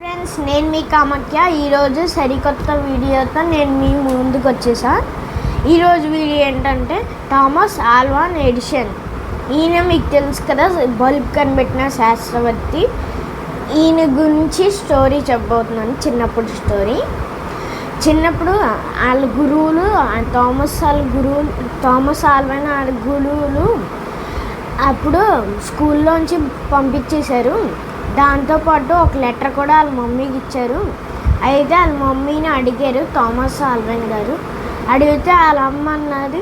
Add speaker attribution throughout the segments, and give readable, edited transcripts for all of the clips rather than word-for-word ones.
Speaker 1: Friends, నేను మీ కామాఖ్య. ఈరోజు సరికొత్త వీడియోతో నేను మీ ముందుకు వచ్చేసా. ఈరోజు వీడియో ఏంటంటే థామస్ ఆల్వా ఎడిసన్. ఈయన మీకు తెలుసు కదా, బల్బ్ కనిపెట్టిన శాస్త్రవేత్త. ఈయన గురించి స్టోరీ చెప్పబోతున్నాను. చిన్నప్పుడు స్టోరీ. చిన్నప్పుడు వాళ్ళ గురువులు థామస్ ఆల్వా వాళ్ళ గురువులు అప్పుడు స్కూల్లోంచి పంపించేశారు. దాంతోపాటు ఒక లెటర్ కూడా వాళ్ళ మమ్మీకి ఇచ్చారు. అయితే వాళ్ళ మమ్మీని అడిగారు థామస్ ఆల్వా గారు. అడిగితే వాళ్ళ అమ్మ అన్నది,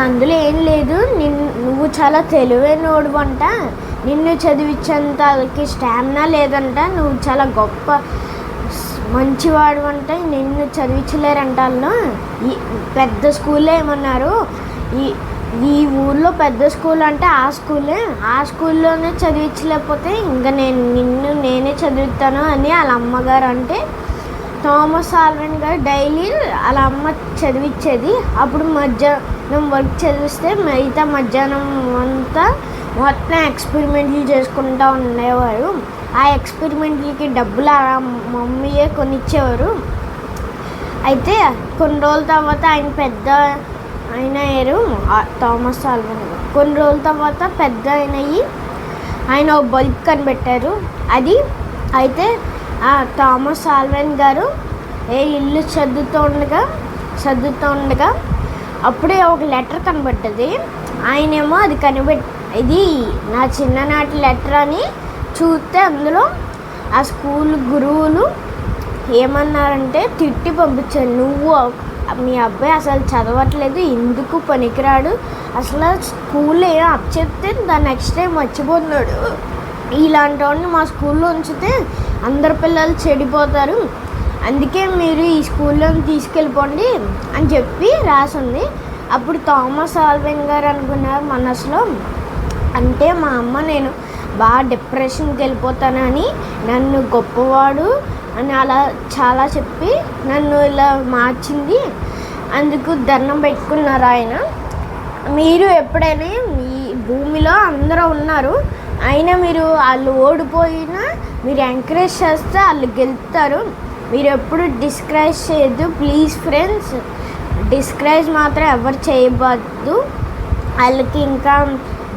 Speaker 1: అందులో ఏం లేదు, నువ్వు చాలా తెలివైనోడు అంట, నిన్ను చదివించేంత వాళ్ళకి స్టామినా లేదంట, నువ్వు చాలా గొప్ప మంచివాడు అంట, నిన్ను చదివించలేరంట. వాళ్ళు ఈ పెద్ద స్కూల్లో ఏమన్నారు, ఈ ఊర్లో పెద్ద స్కూల్ అంటే ఆ స్కూల్లోనే చదివించలేకపోతే ఇంకా నేనే చదివిస్తాను అని వాళ్ళ అమ్మగారు అంటే, థామస్ ఆల్వా గారు డైలీ వాళ్ళ అమ్మ చదివించేది. అప్పుడు మధ్యాహ్నం వర్క్ చదివిస్తే మిగతా మధ్యాహ్నం అంతా మొత్తం ఎక్స్పెరిమెంట్లు చేసుకుంటూ ఉండేవారు. ఆ ఎక్స్పెరిమెంట్లకి డబ్బులు ఆ మమ్మీయే కొనిచ్చేవారు. అయితే కొన్ని రోజుల తర్వాత ఆయన అయ్యారు థామస్ ఆల్వా గారు. కొన్ని రోజుల తర్వాత పెద్ద ఆయన ఒక బల్బ్ కనిపెట్టారు. అయితే థామస్ ఆల్వా గారు ఇల్లు చదువుతూ ఉండగా అప్పుడే ఒక లెటర్ కనబడ్డది. ఆయనేమో అది ఇది నా చిన్ననాటి లెటర్ అని చూస్తే అందులో ఆ స్కూల్ గురువులు ఏమన్నారంటే తిట్టి పంపించారు, నువ్వు మీ అబ్బాయి అసలు చదవట్లేదు, ఎందుకు పనికిరాడు, అసలు స్కూల్లో ఏం అప్పచెప్తే దాన్ని నెక్స్ట్ టైం మర్చిపోతున్నాడు, ఇలాంటి వాడిని మా స్కూల్లో ఉంచితే అందరు పిల్లలు చెడిపోతారు, అందుకే మీరు ఈ స్కూల్లో తీసుకెళ్ళిపోండి అని చెప్పి రాసింది. అప్పుడు థామస్ ఆల్వా గారు అనుకున్నారు మనసులో, అంటే మా అమ్మ నేను బాగా డిప్రెషన్కి వెళ్ళిపోతానని నన్ను గొప్పవాడు అని అలా చాలా చెప్పి నన్ను ఇలా మార్చింది, అందుకు దండం పెట్టుకున్నారు ఆయన. మీరు ఎప్పుడైనా ఈ భూమిలో అందరూ ఉన్నారు, అయినా మీరు వాళ్ళు ఓడిపోయినా మీరు ఎంకరేజ్ చేస్తే వాళ్ళు గెలుస్తారు. మీరు ఎప్పుడు డిస్కరేజ్ చేయొద్దు ప్లీజ్ ఫ్రెండ్స్. డిస్కరేజ్ మాత్రం ఎవరు చేయవద్దు. వాళ్ళకి ఇంకా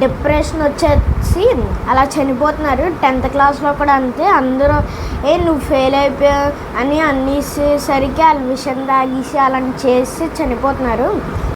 Speaker 1: డిప్రెషన్ వచ్చేసి అలా చనిపోతున్నారు. 10th క్లాస్లో కూడా అంతే, అందరూ నువ్వు ఫెయిల్ అయిపోయావు అని అనేసరికి వాళ్ళు విషం తాగేసి అలాంటి చేసి చనిపోతున్నారు.